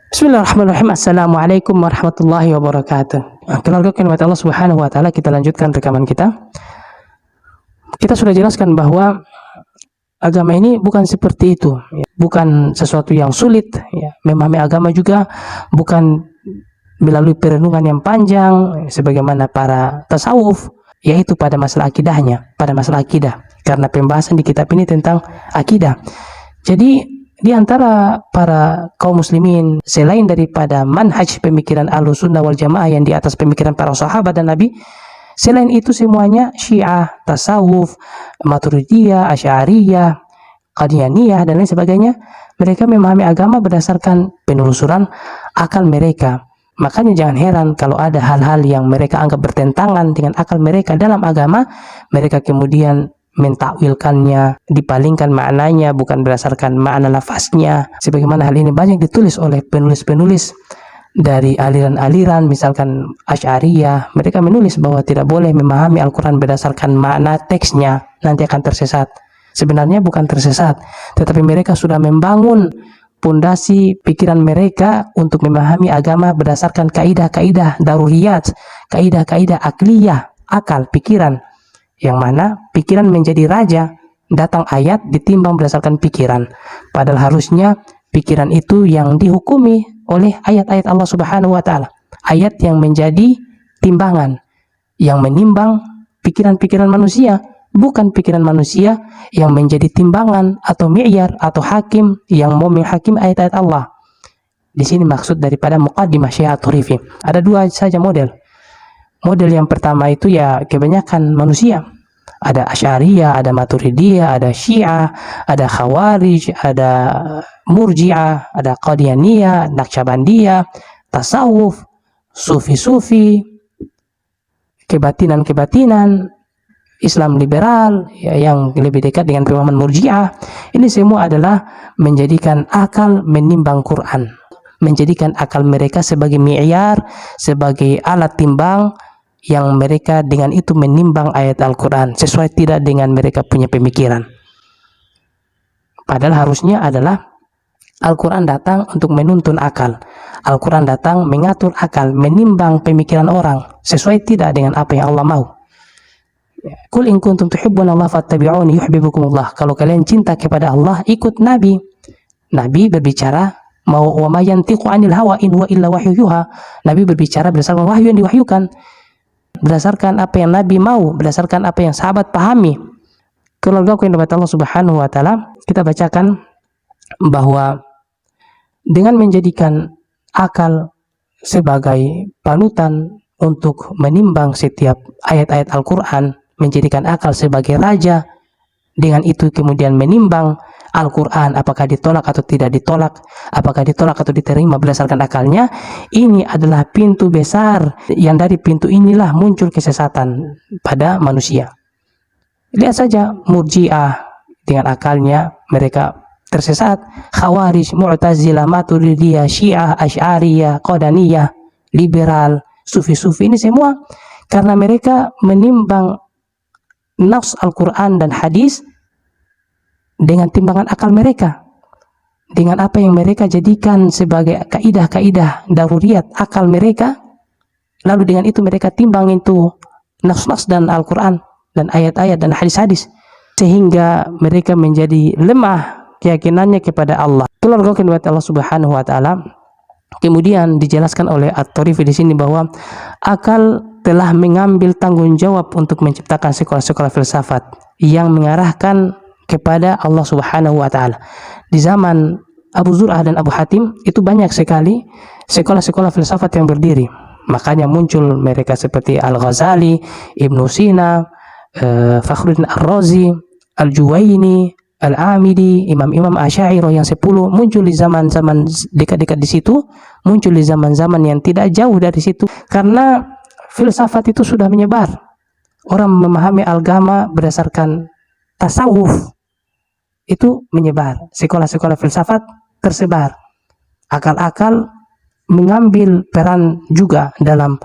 Bismillahirrahmanirrahim. Assalamualaikum warahmatullahi wabarakatuh. Keluarga kalimat Allah Subhanahu wa taala, kita lanjutkan rekaman kita. Kita sudah jelaskan bahwa agama ini bukan seperti itu, bukan sesuatu yang sulit. Memahami agama juga bukan melalui perenungan yang panjang sebagaimana para tasawuf, yaitu pada masalah akidahnya, pada masalah akidah. Karena pembahasan di kitab ini tentang akidah. Jadi di antara para kaum muslimin, selain daripada manhaj pemikiran Ahlussunnah wal Jamaah yang di atas pemikiran para sahabat dan Nabi, selain itu semuanya Syiah, tasawuf, Maturidiyah, Asy'ariyah, Qadianiyah dan lain sebagainya, mereka memahami agama berdasarkan penelusuran akal mereka. Makanya jangan heran kalau ada hal-hal yang mereka anggap bertentangan dengan akal mereka dalam agama, mereka kemudian mentakwilkannya, dipalingkan maknanya bukan berdasarkan makna lafaznya. Sebagaimana hal ini banyak ditulis oleh penulis-penulis dari aliran-aliran, misalkan Asy'ariyah, mereka menulis bahwa tidak boleh memahami Al-Quran berdasarkan makna teksnya, nanti akan tersesat. Sebenarnya bukan tersesat, tetapi mereka sudah membangun pondasi pikiran mereka untuk memahami agama berdasarkan kaidah-kaidah daruriyat, kaidah-kaidah akliyah, akal, pikiran, yang mana pikiran menjadi raja, datang ayat ditimbang berdasarkan pikiran. Padahal harusnya pikiran itu yang dihukumi oleh ayat-ayat Allah Subhanahu wa taala. Ayat yang menjadi timbangan, yang menimbang pikiran-pikiran manusia, bukan pikiran manusia yang menjadi timbangan atau mi'yar atau hakim yang mau menghakimi ayat-ayat Allah. Di sini maksud daripada muqaddimah Syekh At-Turifi. Ada dua saja model. Model yang pertama itu ya kebanyakan manusia. Ada Asy'ariyah, ada Maturidiyah, ada Syiah, ada Khawarij, ada Murji'ah, ada Qadianiyah, Naqsyabandiyah, tasawuf, sufi-sufi, kebatinan-kebatinan, Islam liberal yang lebih dekat dengan pemahaman Murji'ah. Ini semua adalah menjadikan akal menimbang Quran, menjadikan akal mereka sebagai mi'yar, sebagai alat timbang yang mereka dengan itu menimbang ayat Al-Quran sesuai tidak dengan mereka punya pemikiran. Padahal harusnya adalah Al-Quran datang untuk menuntun akal, Al-Quran datang mengatur akal, menimbang pemikiran orang sesuai tidak dengan apa yang Allah mau. Qul in kuntum tuhibbunallaha fattabi'uni yuhibbukumullah. Kalau kalian cinta kepada Allah, ikut Nabi. Nabi berbicara, mau wa ma yantiqu 'anil hawa in huwa illa wahyu yuha. Nabi berbicara berdasarkan wahyu yang diwahyukan, berdasarkan apa yang Nabi mau, berdasarkan apa yang sahabat pahami. Keluarga yang dirahmati Allah Subhanahu wa taala, kita bacakan bahwa dengan menjadikan akal sebagai panutan untuk menimbang setiap ayat-ayat Al-Quran, menjadikan akal sebagai raja, dengan itu kemudian menimbang Al-Quran apakah ditolak atau tidak ditolak, apakah ditolak atau diterima berdasarkan akalnya. Ini adalah pintu besar yang dari pintu inilah muncul kesesatan pada manusia. Lihat saja Murji'ah, dengan akalnya mereka tersesat. Khawarij, Mu'tazilah, Maturidiyah, Syiah, Asy'ariyah, Qadaniyah, liberal, sufi-sufi, ini semua karena mereka menimbang nafs Al-Quran dan hadis dengan timbangan akal mereka, dengan apa yang mereka jadikan sebagai kaidah-kaidah daruriyat akal mereka, lalu dengan itu mereka timbang itu nafs-nafs dan Al-Quran dan ayat-ayat dan hadis-hadis, sehingga mereka menjadi lemah keyakinannya kepada Allah. Keluarga kepada Allah Subhanahu wa taala. Kemudian dijelaskan oleh At-Turifi di sini bahwa akal telah mengambil tanggung jawab untuk menciptakan sekolah-sekolah filsafat yang mengarahkan kepada Allah Subhanahu wa taala. Di zaman Abu Zur'ah dan Abu Hatim itu banyak sekali sekolah-sekolah filsafat yang berdiri. Makanya muncul mereka seperti Al-Ghazali, Ibnu Sina, Fakhruddin Ar-Razi, Al-Juwaini, Al-Amidi, imam-imam Asy'ariyah yang 10 muncul di zaman-zaman dekat-dekat di situ, muncul di zaman-zaman yang tidak jauh dari situ, karena filsafat itu sudah menyebar. Orang memahami agama berdasarkan tasawuf itu menyebar, sekolah-sekolah filsafat tersebar. Akal-akal mengambil peran juga dalam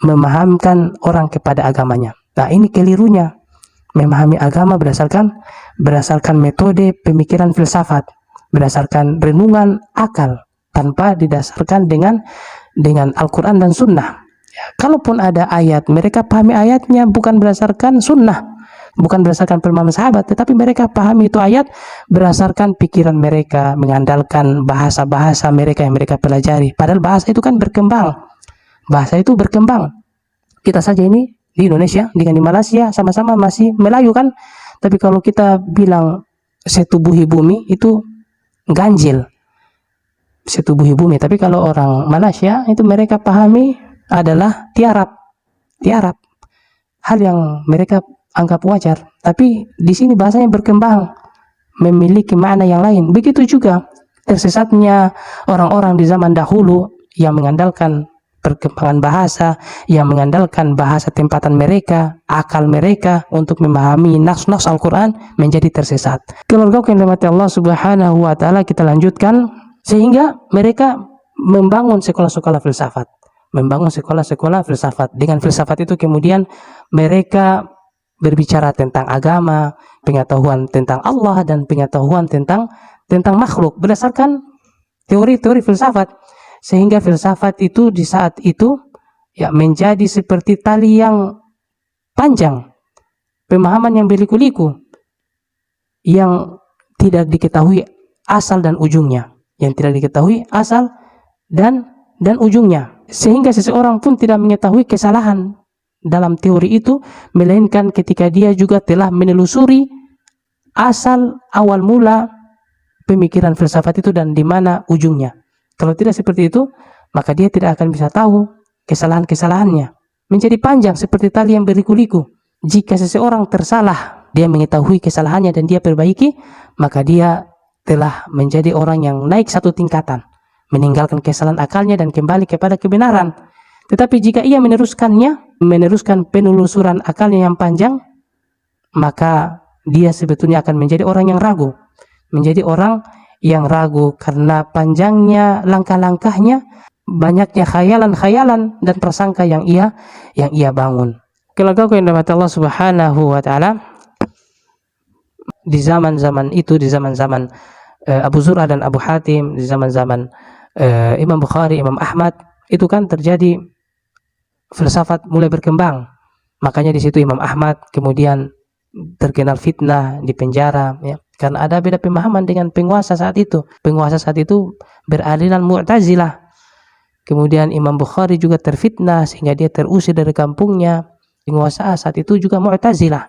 memahamkan orang kepada agamanya. Nah, ini kelirunya memahami agama berdasarkan metode pemikiran filsafat, berdasarkan renungan akal, tanpa didasarkan dengan Al-Quran dan Sunnah. Ya, kalaupun ada ayat, mereka pahami ayatnya bukan berdasarkan Sunnah, bukan berdasarkan pemahaman sahabat, tetapi mereka pahami itu ayat berdasarkan pikiran mereka, mengandalkan bahasa-bahasa mereka yang mereka pelajari. Padahal bahasa itu kan berkembang. Bahasa itu berkembang. Kita saja ini di Indonesia dengan di Malaysia sama-sama masih Melayu kan, tapi kalau kita bilang setubuhi bumi itu ganjil, setubuhi bumi. Tapi kalau orang Malaysia itu mereka pahami adalah tiarap, hal yang mereka anggap wajar. Tapi di sini bahasanya berkembang, memiliki makna yang lain. Begitu juga tersesatnya orang-orang di zaman dahulu yang mengandalkan perkembangan bahasa, yang mengandalkan bahasa tempatan mereka, akal mereka untuk memahami nas-nas Al-Quran, menjadi tersesat. Keluarga yang dirahmati Allah Subhanahu wa Ta'ala, kita lanjutkan. Sehingga mereka membangun sekolah-sekolah filsafat, Dengan filsafat itu kemudian mereka berbicara tentang agama, pengetahuan tentang Allah, dan pengetahuan tentang makhluk berdasarkan teori-teori filsafat. Sehingga filsafat itu di saat itu ya menjadi seperti tali yang panjang, pemahaman yang berliku-liku, yang tidak diketahui asal dan ujungnya, dan ujungnya. Sehingga seseorang pun tidak mengetahui kesalahan dalam teori itu, melainkan ketika dia juga telah menelusuri asal awal mula pemikiran filsafat itu dan di mana ujungnya. Kalau tidak seperti itu, maka dia tidak akan bisa tahu kesalahan-kesalahannya. Menjadi panjang seperti tali yang berliku-liku. Jika seseorang tersalah, dia mengetahui kesalahannya dan dia perbaiki, maka dia telah menjadi orang yang naik satu tingkatan, meninggalkan kesalahan akalnya dan kembali kepada kebenaran. Tetapi jika ia meneruskan penelusuran akalnya yang panjang, maka dia sebetulnya akan menjadi orang yang ragu, karena panjangnya langkah-langkahnya, banyaknya khayalan-khayalan dan prasangka yang ia bangun. Keluarga yang dirahmati Allah Subhanahu wa Ta'ala, di zaman-zaman itu, di zaman-zaman Abu Zur'ah dan Abu Hatim, di zaman-zaman Imam Bukhari, Imam Ahmad, itu kan terjadi filsafat mulai berkembang. Makanya di situ Imam Ahmad kemudian terkenal fitnah, di penjara, ya, karena ada beda pemahaman dengan penguasa saat itu. Penguasa saat itu beraliran Mu'tazilah. Kemudian Imam Bukhari juga terfitnah sehingga dia terusir dari kampungnya. Penguasa saat itu juga Mu'tazilah.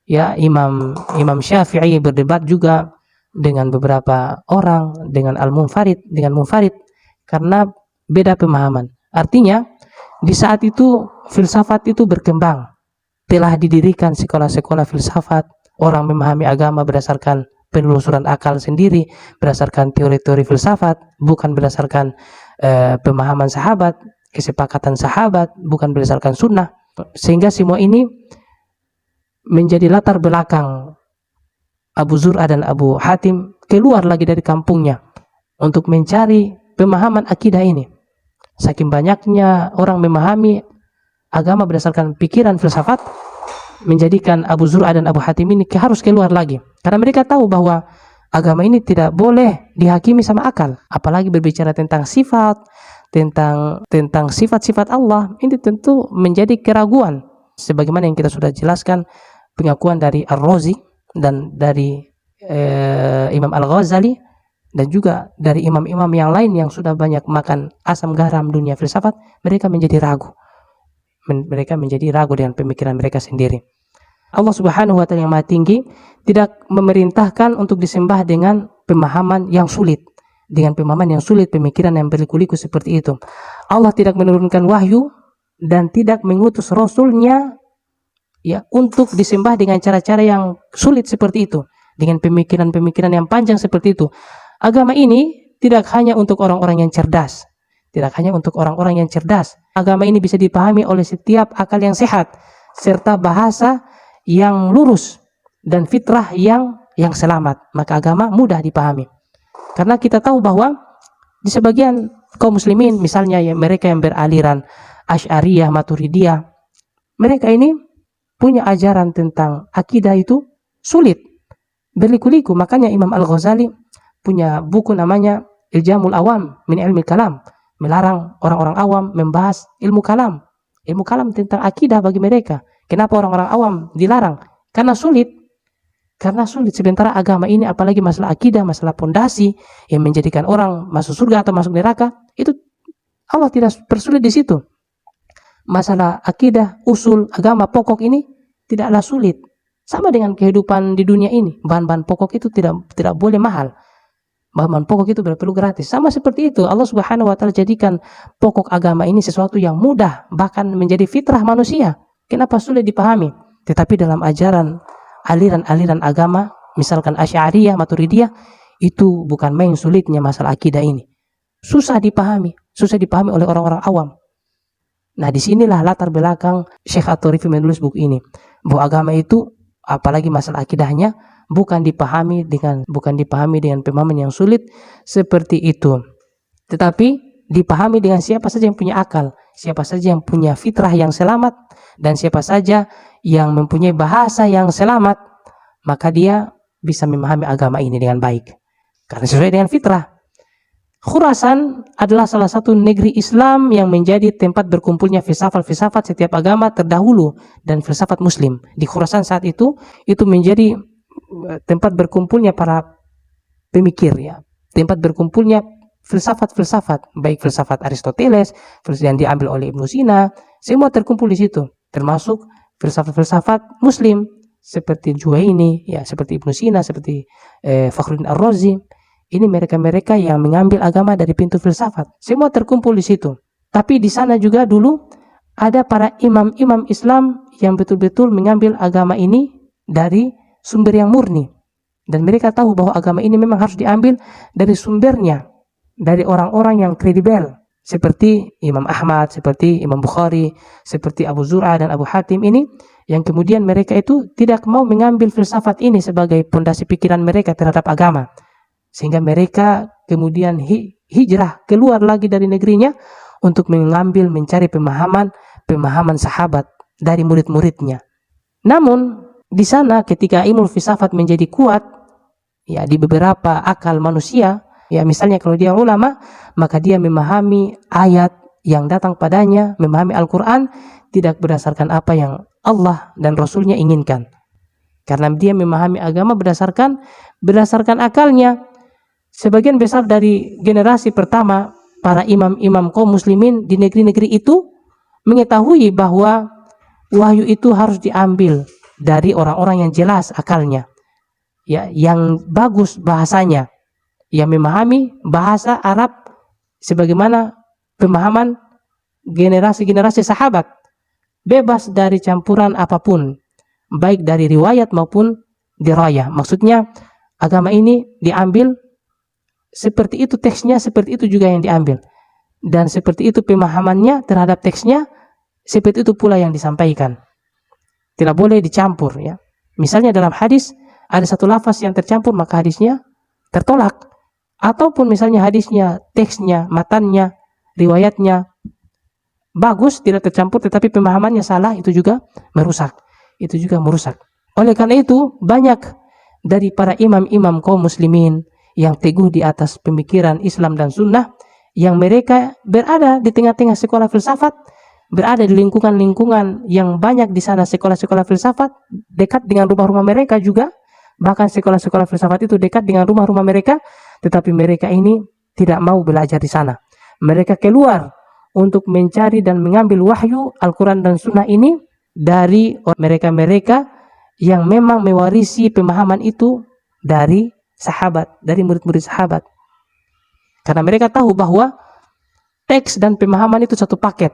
Ya, Imam Syafi'i berdebat juga dengan beberapa orang, dengan Munfarid, karena beda pemahaman. Artinya di saat itu filsafat itu berkembang. Telah didirikan sekolah-sekolah filsafat. Orang memahami agama berdasarkan penelusuran akal sendiri, berdasarkan teori-teori filsafat, bukan berdasarkan pemahaman sahabat, kesepakatan sahabat, bukan berdasarkan sunnah. Sehingga semua ini menjadi latar belakang Abu Zur'ah dan Abu Hatim keluar lagi dari kampungnya untuk mencari pemahaman akidah ini. Saking banyaknya orang memahami agama berdasarkan pikiran filsafat, menjadikan Abu Zur'ah dan Abu Hatim ini harus keluar lagi, karena mereka tahu bahwa agama ini tidak boleh dihakimi sama akal, apalagi berbicara tentang sifat, tentang sifat-sifat Allah. Ini tentu menjadi keraguan, sebagaimana yang kita sudah jelaskan pengakuan dari Ar-Razi dan dari Imam Al-Ghazali, dan juga dari imam-imam yang lain yang sudah banyak makan asam garam dunia filsafat. Mereka menjadi ragu, dengan pemikiran mereka sendiri. Allah Subhanahu wa Ta'ala yang Maha Tinggi tidak memerintahkan untuk disembah dengan pemahaman yang sulit, pemikiran yang berliku-liku seperti itu. Allah tidak menurunkan wahyu dan tidak mengutus rasulnya ya untuk disembah dengan cara-cara yang sulit seperti itu, dengan pemikiran-pemikiran yang panjang seperti itu. Agama ini tidak hanya untuk orang-orang yang cerdas. Agama ini bisa dipahami oleh setiap akal yang sehat, serta bahasa yang lurus dan fitrah yang selamat. Maka agama mudah dipahami. Karena kita tahu bahwa di sebagian kaum muslimin, misalnya ya, mereka yang beraliran Asy'ariyah, Maturidiyah, mereka ini punya ajaran tentang akidah itu sulit, berliku-liku. Makanya Imam Al-Ghazali punya buku namanya iljamul awam min ilmi kalam, melarang orang-orang awam membahas ilmu kalam. Ilmu kalam tentang akidah bagi mereka. Kenapa orang-orang awam dilarang? Karena sulit. Sementara agama ini, apalagi masalah akidah, masalah pondasi yang menjadikan orang masuk surga atau masuk neraka, itu Allah tidak persulit di situ. Masalah akidah, usul, agama pokok ini tidaklah sulit. Sama dengan kehidupan di dunia ini, bahan-bahan pokok itu tidak boleh mahal. Bahan-bahan pokok itu perlu gratis. Sama seperti itu, Allah Subhanahu wa taala jadikan pokok agama ini sesuatu yang mudah, bahkan menjadi fitrah manusia. Kenapa sulit dipahami? Tetapi dalam ajaran aliran-aliran agama, misalkan Asy'ariyah, Maturidiyah, itu bukan main sulitnya masalah akidah ini. Susah dipahami oleh orang-orang awam. Nah, disinilah latar belakang Syekh At-Tharifi menulis buku ini, bahwa agama itu, apalagi masalah akidahnya, bukan dipahami dengan pemahaman yang sulit seperti itu, tetapi dipahami dengan siapa saja yang punya akal, siapa saja yang punya fitrah yang selamat, dan siapa saja yang mempunyai bahasa yang selamat, maka dia bisa memahami agama ini dengan baik karena sesuai dengan fitrah. Khurasan adalah salah satu negeri Islam yang menjadi tempat berkumpulnya filsafat setiap agama terdahulu dan filsafat muslim. Di Khurasan saat itu menjadi tempat berkumpulnya para pemikir, ya, tempat berkumpulnya filsafat, baik filsafat Aristoteles, yang diambil oleh Ibnu Sina, semua terkumpul di situ, termasuk filsafat muslim seperti Juwaini, ya, seperti Ibnu Sina, seperti Fakhruddin Ar-Razi. Ini mereka-mereka yang mengambil agama dari pintu filsafat, semua terkumpul di situ. Tapi di sana juga dulu ada para imam-imam Islam yang betul-betul mengambil agama ini dari sumber yang murni, dan mereka tahu bahwa agama ini memang harus diambil dari sumbernya, dari orang-orang yang kredibel seperti Imam Ahmad, seperti Imam Bukhari, seperti Abu Zur'ah dan Abu Hatim ini, yang kemudian mereka itu tidak mau mengambil filsafat ini sebagai pondasi pikiran mereka terhadap agama, sehingga mereka kemudian hijrah keluar lagi dari negerinya untuk mencari pemahaman sahabat dari murid-muridnya. Namun di sana ketika ilmu filsafat menjadi kuat, ya, di beberapa akal manusia, ya, misalnya kalau dia ulama, maka dia memahami ayat yang datang padanya, memahami Al-Quran tidak berdasarkan apa yang Allah dan Rasulnya inginkan, karena dia memahami agama berdasarkan akalnya. Sebagian besar dari generasi pertama para imam-imam kaum muslimin di negeri-negeri itu mengetahui bahwa wahyu itu harus diambil dari orang-orang yang jelas akalnya, ya, yang bagus bahasanya, yang memahami bahasa Arab sebagaimana pemahaman generasi-generasi sahabat, bebas dari campuran apapun, baik dari riwayat maupun dirayah. Maksudnya agama ini diambil seperti itu teksnya, seperti itu juga yang diambil, dan seperti itu pemahamannya terhadap teksnya, seperti itu pula yang disampaikan. Tidak boleh dicampur, ya. Misalnya dalam hadis ada satu lafaz yang tercampur, maka hadisnya tertolak. Ataupun misalnya hadisnya, teksnya, matannya, riwayatnya bagus, tidak tercampur, tetapi pemahamannya salah, itu juga merusak. Oleh karena itu, banyak dari para imam-imam kaum muslimin yang teguh di atas pemikiran Islam dan Sunnah, yang mereka berada di tengah-tengah sekolah filsafat, berada di lingkungan-lingkungan yang banyak di sana sekolah-sekolah filsafat, dekat dengan rumah-rumah mereka juga, bahkan sekolah-sekolah filsafat itu dekat dengan rumah-rumah mereka, tetapi mereka ini tidak mau belajar di sana. Mereka keluar untuk mencari dan mengambil wahyu Al-Quran dan Sunnah ini dari mereka-mereka yang memang mewarisi pemahaman itu dari sahabat, dari murid-murid sahabat. Karena mereka tahu bahwa teks dan pemahaman itu satu paket.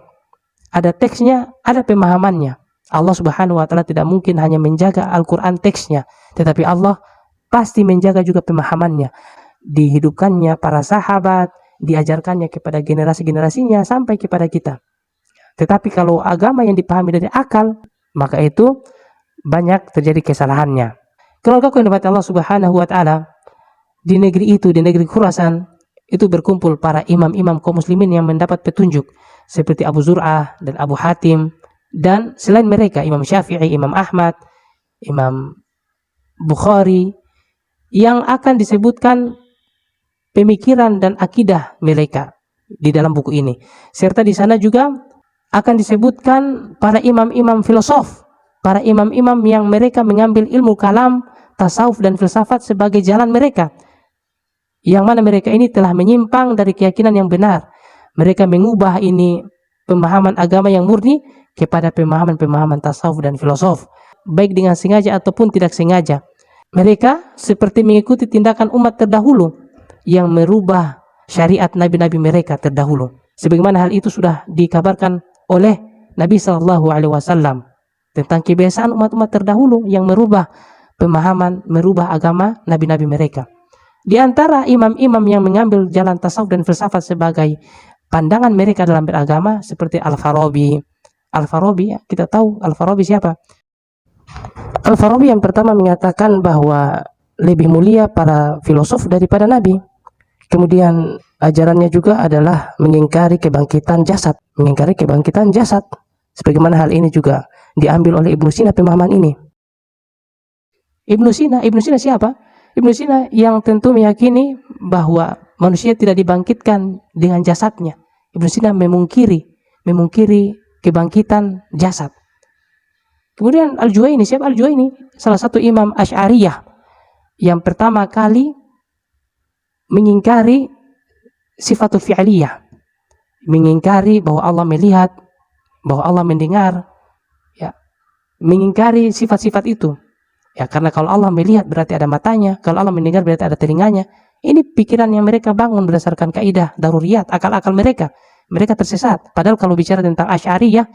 Ada teksnya, ada pemahamannya. Allah Subhanahu wa taala tidak mungkin hanya menjaga Al-Quran teksnya, tetapi Allah pasti menjaga juga pemahamannya. Dihidupkannya para sahabat, diajarkannya kepada generasi-generasinya sampai kepada kita. Tetapi kalau agama yang dipahami dari akal, maka itu banyak terjadi kesalahannya. Keluarga yang dirahmati Allah Subhanahu wa taala, di negeri itu, di negeri Khurasan, itu berkumpul para imam-imam kaum muslimin yang mendapat petunjuk seperti Abu Zur'ah dan Abu Hatim, dan selain mereka Imam Syafi'i, Imam Ahmad, Imam Bukhari, yang akan disebutkan pemikiran dan akidah mereka di dalam buku ini. Serta di sana juga akan disebutkan para imam-imam filosof, para imam-imam yang mereka mengambil ilmu kalam, tasawuf dan filsafat sebagai jalan mereka, yang mana mereka ini telah menyimpang dari keyakinan yang benar. Mereka mengubah ini pemahaman agama yang murni kepada pemahaman-pemahaman tasawuf dan filosof, baik dengan sengaja ataupun tidak sengaja. Mereka seperti mengikuti tindakan umat terdahulu yang merubah syariat nabi-nabi mereka terdahulu, sebagaimana hal itu sudah dikabarkan oleh Nabi SAW tentang kebiasaan umat-umat terdahulu yang merubah pemahaman, merubah agama nabi-nabi mereka. Di antara imam-imam yang mengambil jalan tasawuf dan filsafat sebagai pandangan mereka dalam beragama seperti Al-Farabi. Al-Farabi, kita tahu Al-Farabi siapa? Al-Farabi yang pertama mengatakan bahwa lebih mulia para filosof daripada nabi. Kemudian ajarannya juga adalah mengingkari kebangkitan jasad, sebagaimana hal ini juga diambil oleh Ibnu Sina pemahaman ini. Ibnu Sina siapa? Ibnu Sina yang tentu meyakini bahwa manusia tidak dibangkitkan dengan jasadnya. Ibnu Sina memungkiri kebangkitan jasad. Kemudian Al-Juwaini, siapa Al-Juwaini? Salah satu imam Asy'ariyah yang pertama kali mengingkari sifatul fi'liyah, mengingkari bahwa Allah melihat, bahwa Allah mendengar, ya, mengingkari sifat-sifat itu. Ya, karena kalau Allah melihat berarti ada matanya, kalau Allah mendengar berarti ada telinganya. Ini pikiran yang mereka bangun berdasarkan kaidah daruriyat, akal-akal mereka. Mereka tersesat. Padahal kalau bicara tentang Asy'ariyah,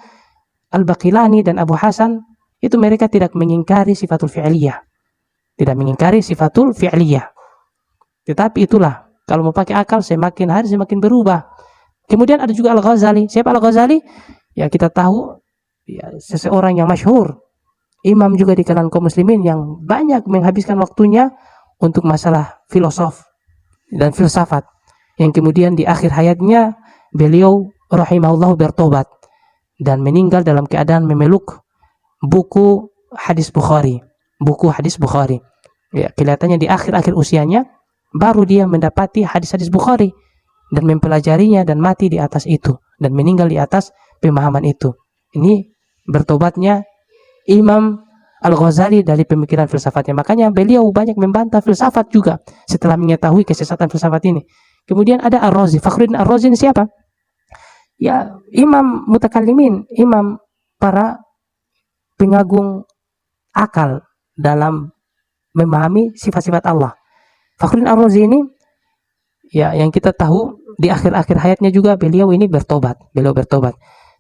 Al-Baqilani dan Abu Hasan, itu mereka tidak mengingkari sifatul fi'liyah. Tidak mengingkari sifatul fi'liyah. Tetapi itulah, kalau mau pakai akal semakin hari semakin berubah. Kemudian ada juga Al-Ghazali. Siapa Al-Ghazali? Ya, kita tahu ya, seseorang yang masyhur, imam juga di kalangan kaum muslimin yang banyak menghabiskan waktunya untuk masalah filosof dan filsafat, yang kemudian di akhir hayatnya beliau rahimahullah bertobat dan meninggal dalam keadaan memeluk buku hadis Bukhari. Ya, kelihatannya di akhir-akhir usianya baru dia mendapati hadis-hadis Bukhari dan mempelajarinya dan mati di atas itu dan meninggal di atas pemahaman itu. Ini bertobatnya Imam Al-Ghazali dari pemikiran filsafatnya. Makanya beliau banyak membantah filsafat juga setelah mengetahui kesesatan filsafat ini. Kemudian ada Ar-Razi. Fakhruddin Ar-Razi ini siapa? Ya, imam mutakallimin, imam para pengagung akal dalam memahami sifat-sifat Allah. Fakhruddin Ar-Razi ini ya, yang kita tahu di akhir-akhir hayatnya juga beliau ini bertobat.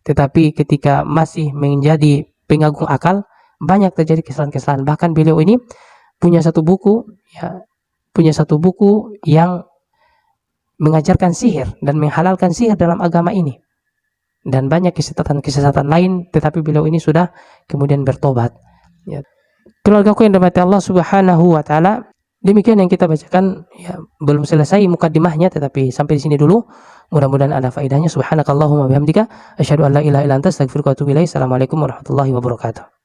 Tetapi ketika masih menjadi pengagung akal, banyak terjadi kesalahan-kesalahan. Bahkan beliau ini punya satu buku yang mengajarkan sihir dan menghalalkan sihir dalam agama ini. Dan banyak kesesatan lain, tetapi beliau ini sudah kemudian bertobat. Ya. Keluargaku yang dirahmati Allah Subhanahu wa taala, demikian yang kita bacakan, ya, belum selesai mukadimahnya, tetapi sampai di sini dulu. Mudah-mudahan ada faedahnya. Subhanakallahumma bihamdika asyhadu an la ilaha illa anta astaghfiruka wa atubu ilaik. Assalamualaikum warahmatullahi wabarakatuh.